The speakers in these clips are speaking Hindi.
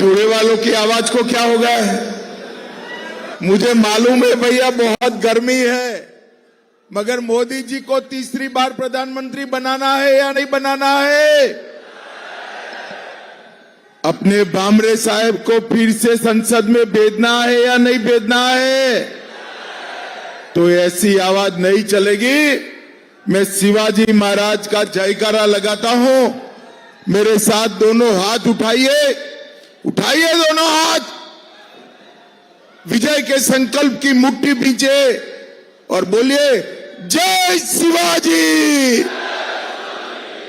धुले वालों की आवाज को क्या हो गया है? मुझे मालूम है भैया बहुत गर्मी है, मगर मोदी जी को तीसरी बार प्रधानमंत्री बनाना है या नहीं बनाना है? अपने भामरे साहब को फिर से संसद में भेजना है या नहीं भेजना है? तो ऐसी आवाज नहीं चलेगी। मैं शिवाजी महाराज का जयकारा लगाता हूं। मेरे साथ दोनों हाथ उठाइए, उठाइए दोनों हाथ, विजय के संकल्प की मुट्ठी भींचे और बोलिए जय शिवाजी,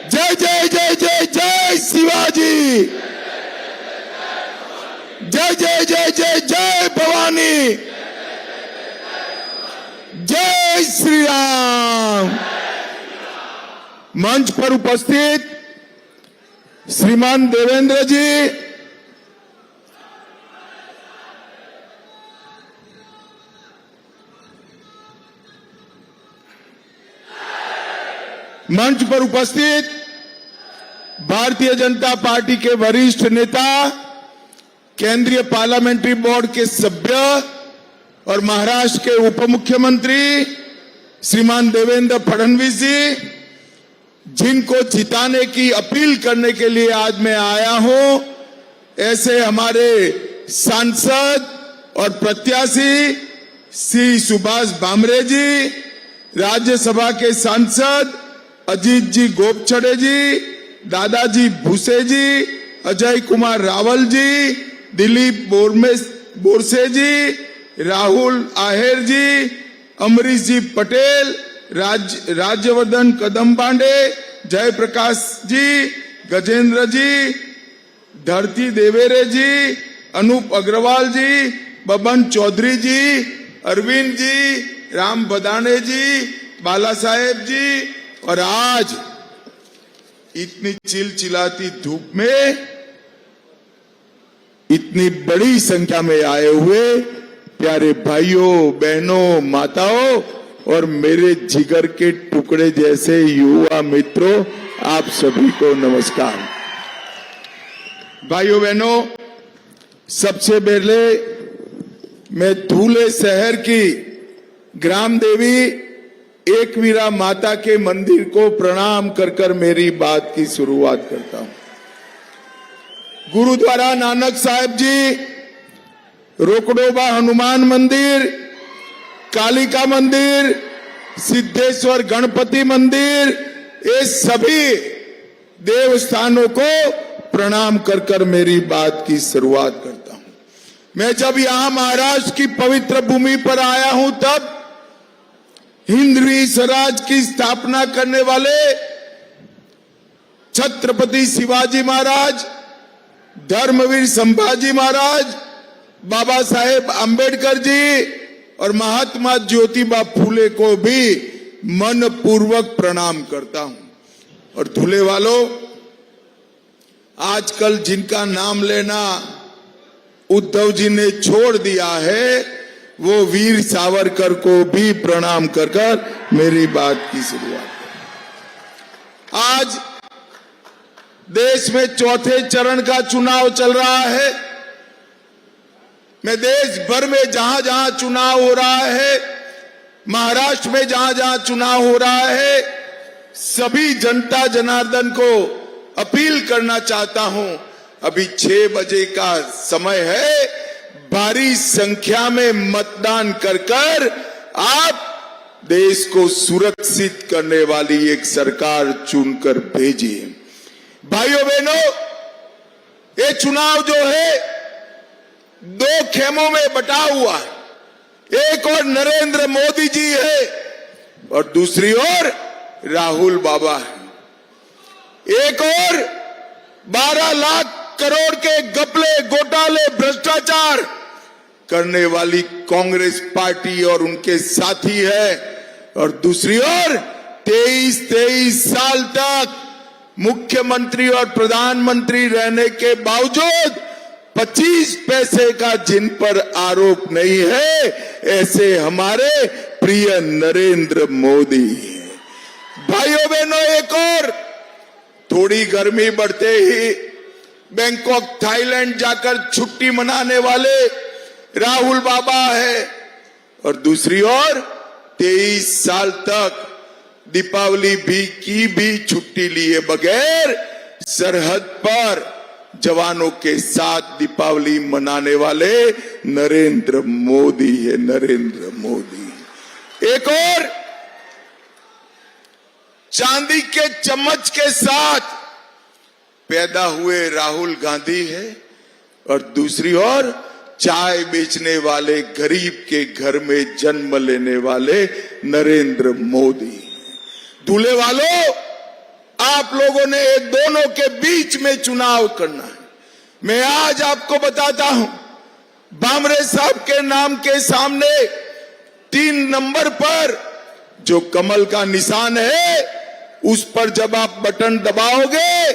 जय जय जय जय जय शिवाजी, जय जय जय जय जय भवानी, जय श्री राम। मंच पर उपस्थित श्रीमान देवेंद्र जी, मंच पर उपस्थित भारतीय जनता पार्टी के वरिष्ठ नेता, केंद्रीय पार्लियामेंट्री बोर्ड के सभ्य और महाराष्ट्र के उप मुख्यमंत्री श्रीमान देवेंद्र फडणवीस जी, जिनको जिताने की अपील करने के लिए आज मैं आया हूं, ऐसे हमारे सांसद और प्रत्याशी श्री सुभाष भामरे जी, राज्यसभा के सांसद अजीत जी गोपछड़े जी, दादाजी भूसे जी, अजय कुमार रावल जी, दिलीप बोरसे जी, राहुल आहेर जी, अमरीश जी पटेल, राज्यवर्धन कदमबांडे, जयप्रकाश जी, गजेंद्र जी, धरती देवेरे जी, अनूप अग्रवाल जी, बबन चौधरी जी, अरविंद जी, राम बदाने जी, बाला साहेब जी, और आज इतनी चिलचिलाती धूप में इतनी बड़ी संख्या में आए हुए प्यारे भाइयों, बहनों, माताओं और मेरे जिगर के टुकड़े जैसे युवा मित्रों, आप सभी को नमस्कार। भाइयों बहनों, सबसे पहले मैं धूले शहर की ग्राम देवी एकवीरा माता के मंदिर को प्रणाम कर कर मेरी बात की शुरुआत करता हूं। गुरुद्वारा नानक साहिब जी, रोकड़ोबा हनुमान मंदिर, कालिका मंदिर, सिद्धेश्वर गणपति मंदिर, ये सभी देवस्थानों को प्रणाम कर कर मेरी बात की शुरुआत करता हूं। मैं जब यहां महाराष्ट्र की पवित्र भूमि पर आया हूं, तब हिंदवी स्वराज की स्थापना करने वाले छत्रपति शिवाजी महाराज, धर्मवीर संभाजी महाराज, बाबा साहेब आंबेडकर जी और महात्मा ज्योतिबा फूले को भी मन पूर्वक प्रणाम करता हूं। और धुले वालों, आजकल जिनका नाम लेना उद्धव जी ने छोड़ दिया है, वो वीर सावरकर को भी प्रणाम कर कर मेरी बात की शुरुआत करें। आज देश में चौथे चरण का चुनाव चल रहा है। मैं देश भर में जहां जहां चुनाव हो रहा है, महाराष्ट्र में जहां जहां चुनाव हो रहा है, सभी जनता जनार्दन को अपील करना चाहता हूं, अभी 6 बजे का समय है, भारी संख्या में मतदान कर कर आप देश को सुरक्षित करने वाली एक सरकार चुनकर भेजिए। भाइयों बहनों, ये चुनाव जो है 2 खेमों में बटा हुआ है। एक और नरेंद्र मोदी जी है और दूसरी ओर राहुल बाबा है। एक और 12 लाख करोड़ के घपले, घोटाले, भ्रष्टाचार करने वाली कांग्रेस पार्टी और उनके साथी है, और दूसरी ओर 23 साल तक मुख्यमंत्री और प्रधानमंत्री रहने के बावजूद 25 पैसे का जिन पर आरोप नहीं है, ऐसे हमारे प्रिय नरेंद्र मोदी। भाइयों बहनों, एक और थोड़ी गर्मी बढ़ते ही बैंकॉक थाईलैंड जाकर छुट्टी मनाने वाले राहुल बाबा है, और दूसरी ओर 23 साल तक दीपावली की भी छुट्टी लिए बगैर सरहद पर जवानों के साथ दीपावली मनाने वाले नरेंद्र मोदी है, नरेंद्र मोदी। एक और चांदी के चम्मच के साथ पैदा हुए राहुल गांधी है, और दूसरी ओर चाय बेचने वाले गरीब के घर में जन्म लेने वाले नरेंद्र मोदी। दूल्हे वालों, आप लोगों ने दोनों के बीच में चुनाव करना है। मैं आज आपको बताता हूं, भामरे साहब के नाम के सामने 3 नंबर पर जो कमल का निशान है, उस पर जब आप बटन दबाओगे,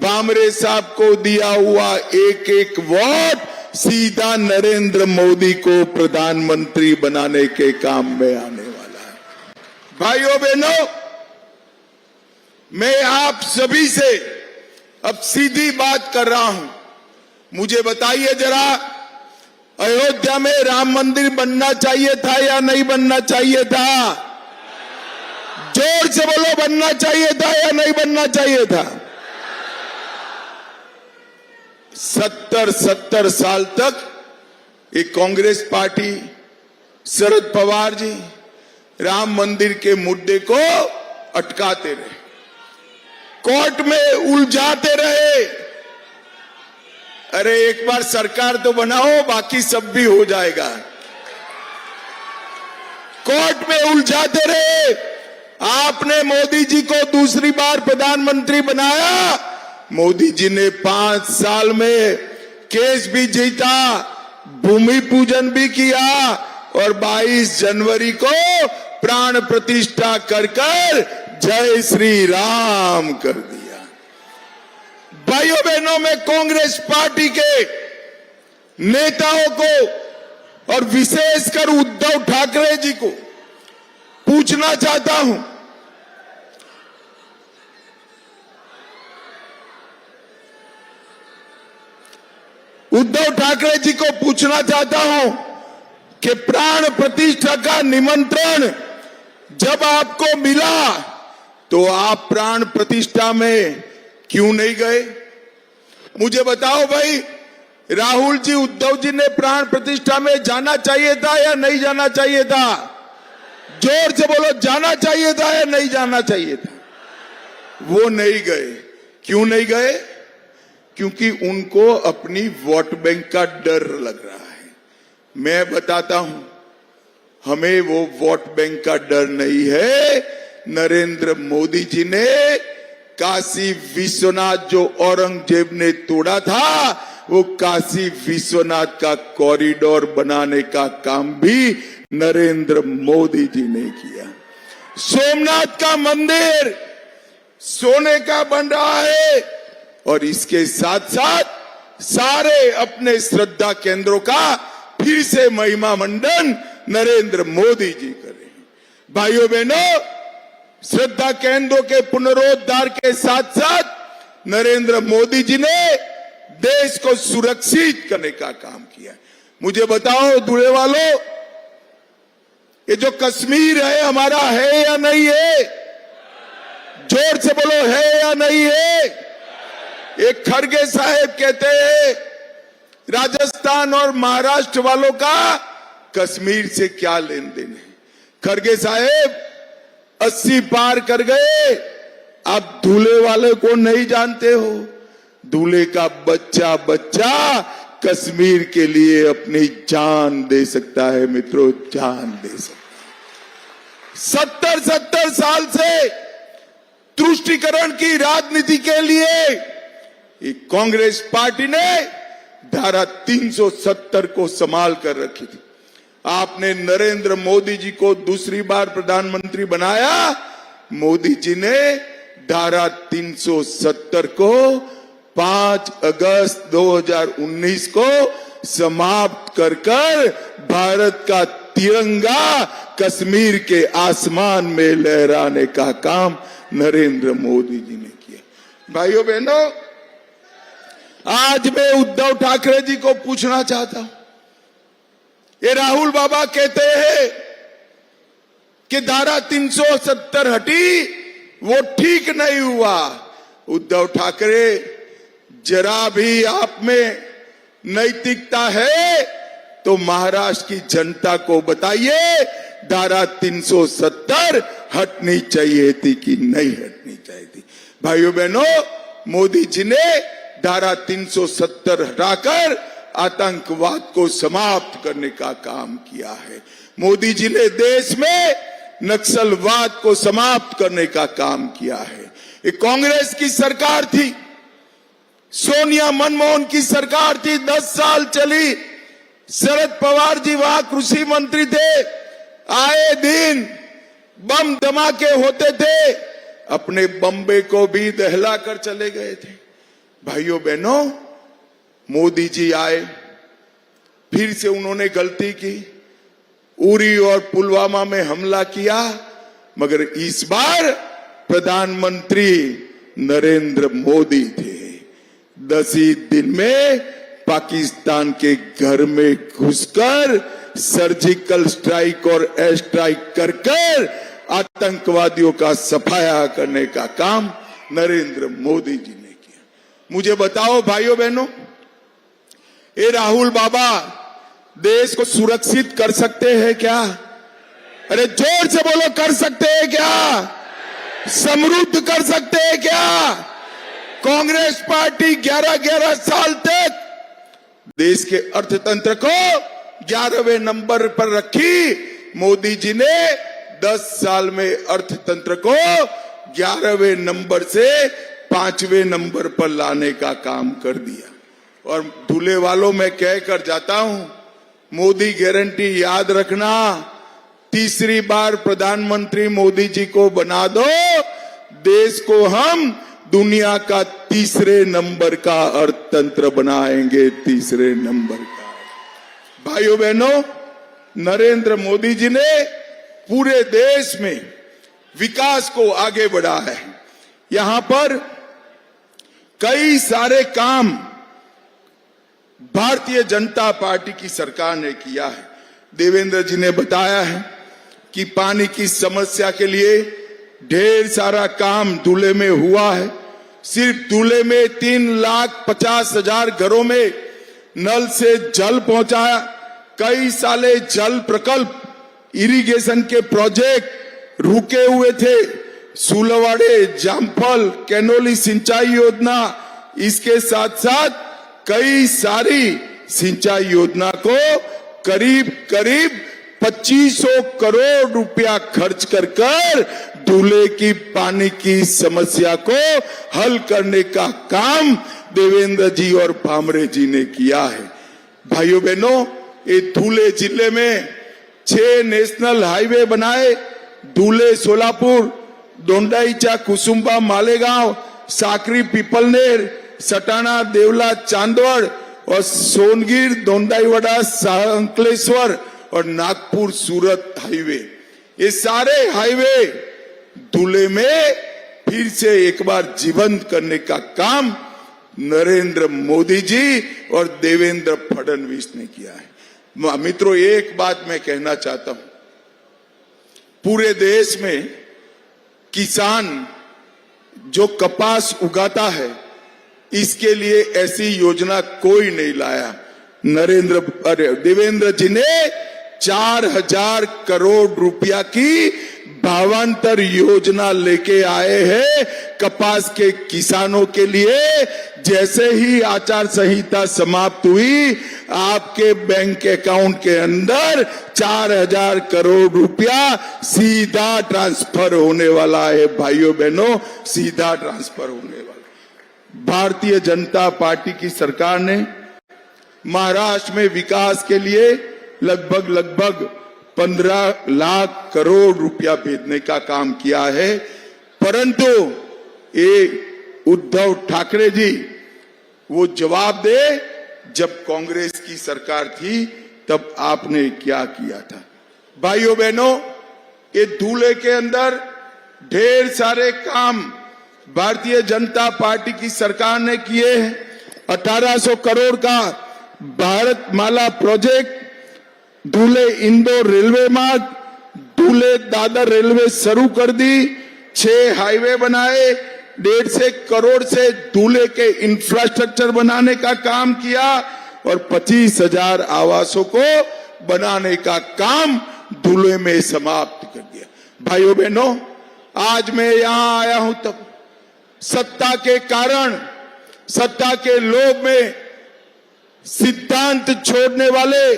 भामरे साहब को दिया हुआ एक एक वोट सीधा नरेंद्र मोदी को प्रधानमंत्री बनाने के काम में आने वाला है। भाइयों बहनों, मैं आप सभी से अब सीधी बात कर रहा हूं। मुझे बताइए जरा, अयोध्या में राम मंदिर बनना चाहिए था या नहीं बनना चाहिए था? जोर से बोलो, बनना चाहिए था या नहीं बनना चाहिए था? 70 साल तक एक कांग्रेस पार्टी, शरद पवार जी राम मंदिर के मुद्दे को अटकाते रहे, कोर्ट में उलझाते रहे। अरे एक बार सरकार तो बनाओ, बाकी सब भी हो जाएगा। कोर्ट में उलझाते रहे। आपने मोदी जी को दूसरी बार प्रधानमंत्री बनाया। मोदी जी ने 5 साल में केस भी जीता, भूमि पूजन भी किया, और 22 जनवरी को प्राण प्रतिष्ठा कर जय श्री राम कर दिया। भाइयों बहनों, मैं कांग्रेस पार्टी के नेताओं को और विशेषकर उद्धव ठाकरे जी को पूछना चाहता हूं, उद्धव ठाकरे जी को पूछना चाहता हूं कि प्राण प्रतिष्ठा का निमंत्रण जब आपको मिला तो आप प्राण प्रतिष्ठा में क्यों नहीं गए? मुझे बताओ भाई, राहुल जी, उद्धव जी ने प्राण प्रतिष्ठा में जाना चाहिए था या नहीं जाना चाहिए था? जोर से बोलो, जाना चाहिए था या नहीं जाना चाहिए था? वो नहीं गए। क्यों नहीं गए? क्योंकि उनको अपनी वोट बैंक का डर लग रहा है। मैं बताता हूं, हमें वो वोट बैंक का डर नहीं है। नरेंद्र मोदी जी ने काशी विश्वनाथ जो औरंगजेब ने तोड़ा था, वो काशी विश्वनाथ का कॉरिडोर बनाने का काम भी नरेंद्र मोदी जी ने किया। सोमनाथ का मंदिर सोने का बन रहा है, और इसके साथ साथ सारे अपने श्रद्धा केंद्रों का फिर से महिमा मंडन नरेंद्र मोदी जी कर रहे हैं। भाइयों बहनों, श्रद्धा केंद्रों के पुनरोद्धार के साथ साथ नरेंद्र मोदी जी ने देश को सुरक्षित करने का काम किया। मुझे बताओ दूल्हे वालों, ये जो कश्मीर है हमारा है या नहीं है? जोर से बोलो, है या नहीं है? एक खड़गे साहब कहते हैं राजस्थान और महाराष्ट्र वालों का कश्मीर से क्या लेन देन है। खड़गे साहब 80 पार कर गए, आप दूल्हे वाले को नहीं जानते हो। दूल्हे का बच्चा बच्चा कश्मीर के लिए अपनी जान दे सकता है मित्रों, जान दे सकता है। 70 साल से तुष्टीकरण की राजनीति के लिए कांग्रेस पार्टी ने धारा 370 को संभाल कर रखी थी। आपने नरेंद्र मोदी जी को दूसरी बार प्रधानमंत्री बनाया। मोदी जी ने धारा 370 को 5 अगस्त 2019 को समाप्त कर भारत का तिरंगा कश्मीर के आसमान में लहराने का काम नरेंद्र मोदी जी ने किया। भाइयों बहनों, आज मैं उद्धव ठाकरे जी को पूछना चाहता हूं, ये राहुल बाबा कहते हैं कि धारा 370 हटी, वो ठीक नहीं हुआ। उद्धव ठाकरे, जरा भी आप में नैतिकता है तो महाराष्ट्र की जनता को बताइए, धारा 370 हटनी चाहिए थी कि नहीं हटनी चाहिए थी। भाइयों बहनों, मोदी जी ने धारा 370 हटाकर आतंकवाद को समाप्त करने का काम किया है। मोदी जी ने देश में नक्सलवाद को समाप्त करने का काम किया है। ये कांग्रेस की सरकार थी, सोनिया मनमोहन की सरकार थी, 10 साल चली। शरद पवार जी वहां कृषि मंत्री थे, आए दिन बम धमाके होते थे, अपने बम्बे को भी दहला कर चले गए थे। भाइयों बहनों, मोदी जी आए, फिर से उन्होंने गलती की, उरी और पुलवामा में हमला किया, मगर इस बार प्रधानमंत्री नरेंद्र मोदी थे। 10 ही दिन में पाकिस्तान के घर में घुसकर सर्जिकल स्ट्राइक और एयर स्ट्राइक कर आतंकवादियों का सफाया करने का काम नरेंद्र मोदी जी ने किया। मुझे बताओ भाइयों बहनों, ये राहुल बाबा देश को सुरक्षित कर सकते हैं क्या? अरे जोर से बोलो, कर सकते हैं क्या? समृद्ध कर सकते हैं क्या? कांग्रेस पार्टी 11-11 साल तक देश के अर्थतंत्र को 11वें नंबर पर रखी। मोदी जी ने 10 साल में अर्थतंत्र को 11वें नंबर से 5वें नंबर पर लाने का काम कर दिया। और दूल्हे वालों में कह कर जाता हूं, मोदी गारंटी याद रखना, तीसरी बार प्रधानमंत्री मोदी जी को बना दो, देश को हम दुनिया का तीसरे नंबर का अर्थतंत्र बनाएंगे, तीसरे नंबर का। भाइयों बहनों, नरेंद्र मोदी जी ने पूरे देश में विकास को आगे बढ़ा है। यहां पर कई सारे काम भारतीय जनता पार्टी की सरकार ने किया है। देवेंद्र जी ने बताया है कि पानी की समस्या के लिए ढेर सारा काम दूल्हे में हुआ है। सिर्फ दूल्हे में 3,50,000 घरों में नल से जल पहुंचाया। कई साले जल प्रकल्प, इरिगेशन के प्रोजेक्ट रुके हुए थे। सुलवाड़े, जामफल, कैनोली सिंचाई योजना, इसके साथ साथ कई सारी सिंचाई योजना को करीब 2500 करोड़ रुपया खर्च कर दूल्हे की पानी की समस्या को हल करने का काम देवेंद्र जी और भामरे जी ने किया है। भाइयों बहनों, ये धुले जिले में 6 नेशनल हाईवे बनाए। धुले सोलापुर, दोंडाईचा कुसुम्बा मालेगांव, साकरी पिपलनेर, सटाना देवला चांदवड़ और सोनगिर दोंडाईवाड़ा अंकलेश्वर और नागपुर सूरत हाईवे, ये सारे हाईवे धुले में फिर से एक बार जीवंत करने का काम नरेंद्र मोदी जी और देवेंद्र फडणवीस ने किया है। मित्रों, एक बात मैं कहना चाहता हूं, पूरे देश में किसान जो कपास उगाता है, इसके लिए ऐसी योजना कोई नहीं लाया। देवेंद्र जी ने 4000 करोड़ रुपया की भावांतर योजना लेके आए हैं कपास के किसानों के लिए। जैसे ही आचार संहिता समाप्त हुई, आपके बैंक अकाउंट के अंदर 4000 करोड़ रुपया सीधा ट्रांसफर होने वाला है। भाइयों बहनों, सीधा ट्रांसफर होने वाला। भारतीय जनता पार्टी की सरकार ने महाराष्ट्र में विकास के लिए लगभग 15 लाख करोड़ रुपया भेजने का काम किया है। परंतु ये उद्धव ठाकरे जी वो जवाब दे, जब कांग्रेस की सरकार थी तब आपने क्या किया था। भाइयों बहनों, ये धुले के अंदर ढेर सारे काम भारतीय जनता पार्टी की सरकार ने किए हैं। 1800 करोड़ का भारत माला प्रोजेक्ट, धुले इंदौर रेलवे मार्ग, धुले दादर रेलवे शुरू कर दी, 6 हाईवे बनाए, 150 करोड़ से धुले के इंफ्रास्ट्रक्चर बनाने का काम किया और 25,000 आवासों को बनाने का काम धुले में समाप्त कर दिया। भाइयों बहनों, आज मैं यहां आया हूं तब सत्ता के कारण, सत्ता के लोभ में सिद्धांत छोड़ने वाले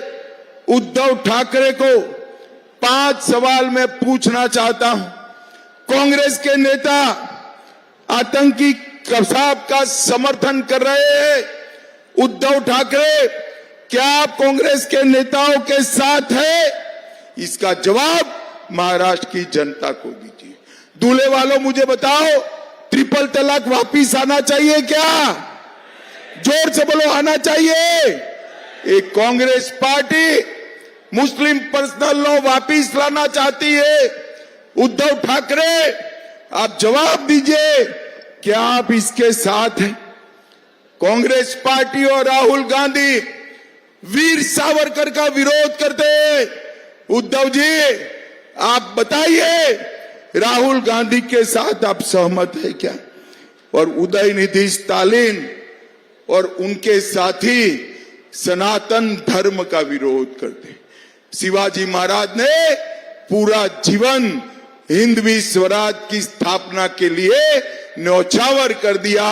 उद्धव ठाकरे को 5 सवाल मैं पूछना चाहता हूं। कांग्रेस के नेता आतंकी कसाब का समर्थन कर रहे हैं। उद्धव ठाकरे, क्या आप कांग्रेस के नेताओं के साथ है? इसका जवाब महाराष्ट्र की जनता को दीजिए। दूल्हे वालों, मुझे बताओ, ट्रिपल तलाक वापिस आना चाहिए क्या? जोर से बोलो, आना चाहिए। एक कांग्रेस पार्टी मुस्लिम पर्सनल लॉ वापिस लाना चाहती है। उद्धव ठाकरे, आप जवाब दीजिए, क्या आप इसके साथ हैं? कांग्रेस पार्टी और राहुल गांधी वीर सावरकर का विरोध करते हैं। उद्धव जी, आप बताइए, राहुल गांधी के साथ आप सहमत है क्या? और उदयनिधि स्टालिन और उनके साथी सनातन धर्म का विरोध करते। शिवाजी महाराज ने पूरा जीवन हिंदवी स्वराज की स्थापना के लिए न्यौछावर कर दिया।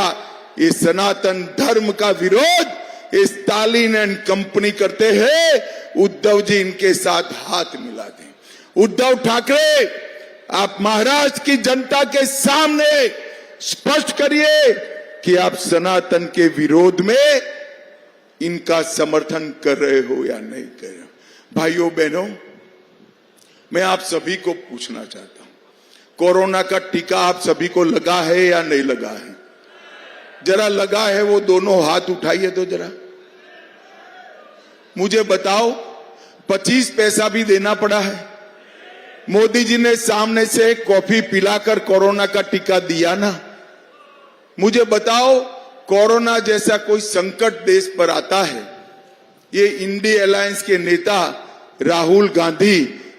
ये सनातन धर्म का विरोध ये स्टालिन एंड कंपनी करते हैं। उद्धव जी इनके साथ हाथ मिला दें। उद्धव ठाकरे, आप महाराष्ट्र की जनता के सामने स्पष्ट करिए कि आप सनातन के विरोध में इनका समर्थन कर रहे हो या नहीं कर रहे हो। भाइयों बहनों, मैं आप सभी को पूछना चाहता हूं, कोरोना का टीका आप सभी को लगा है या नहीं लगा है? जरा लगा है वो दोनों हाथ उठाइए तो जरा मुझे बताओ। 25 पैसा भी देना पड़ा है। मोदी जी ने सामने से कॉफी पिलाकर कोरोना का टीका दिया ना। मुझे बताओ, कोरोना जैसा कोई संकट देश पर आता है, ये इंडिया अलायंस के नेता राहुल गांधी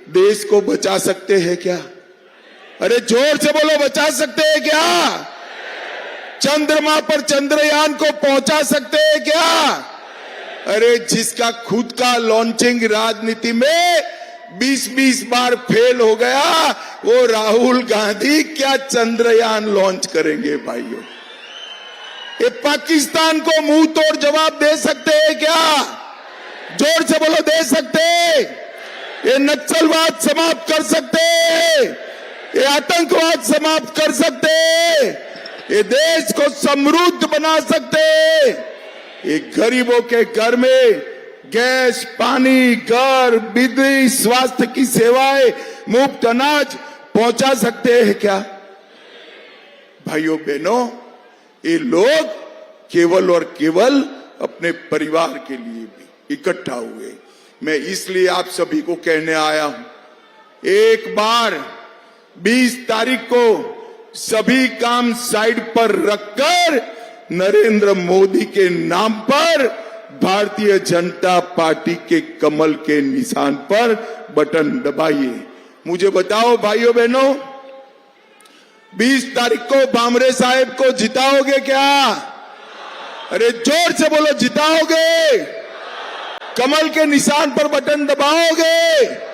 देश को बचा सकते हैं क्या? अरे जोर से बोलो, बचा सकते हैं क्या? चंद्रमा पर चंद्रयान को पहुंचा सकते हैं क्या? अरे जिसका खुद का लॉन्चिंग राजनीति में 20-20 बार फेल हो गया, वो राहुल गांधी क्या चंद्रयान लॉन्च करेंगे? भाइयों, ये पाकिस्तान को मुंह तोड़ जवाब दे सकते हैं क्या? जोर से बोलो, दे सकते? ये नक्सलवाद समाप्त कर सकते? ये आतंकवाद समाप्त कर सकते? ये देश को समृद्ध बना सकते? ये गरीबों के घर में गैस, पानी, घर, बिजली, स्वास्थ्य की सेवाएं, मुफ्त अनाज पहुंचा सकते हैं क्या? भाइयों बहनों, ये लोग केवल और केवल अपने परिवार के लिए भी इकट्ठा हुए। मैं इसलिए आप सभी को कहने आया हूं, एक बार 20 तारीख को सभी काम साइड पर रखकर नरेंद्र मोदी के नाम पर भारतीय जनता पार्टी के कमल के निशान पर बटन दबाइए। मुझे बताओ भाइयों बहनों, 20 तारीख को बामरे साहेब को जिताओगे क्या? अरे जोर से बोलो, जिताओगे? कमल के निशान पर बटन दबाओगे?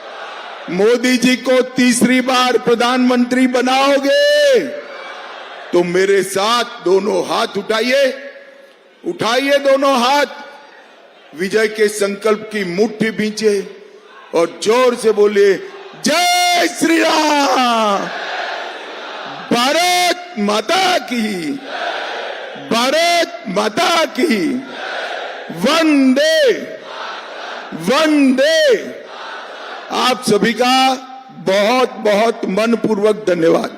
मोदी जी को तीसरी बार प्रधानमंत्री बनाओगे? तो मेरे साथ दोनों हाथ उठाइए, उठाइए दोनों हाथ, विजय के संकल्प की मुट्ठी भींचे और जोर से बोलिए, जय श्री राम, भारत माता की, भारत माता की, वंदे वंदे। आप सभी का बहुत बहुत मनपूर्वक धन्यवाद।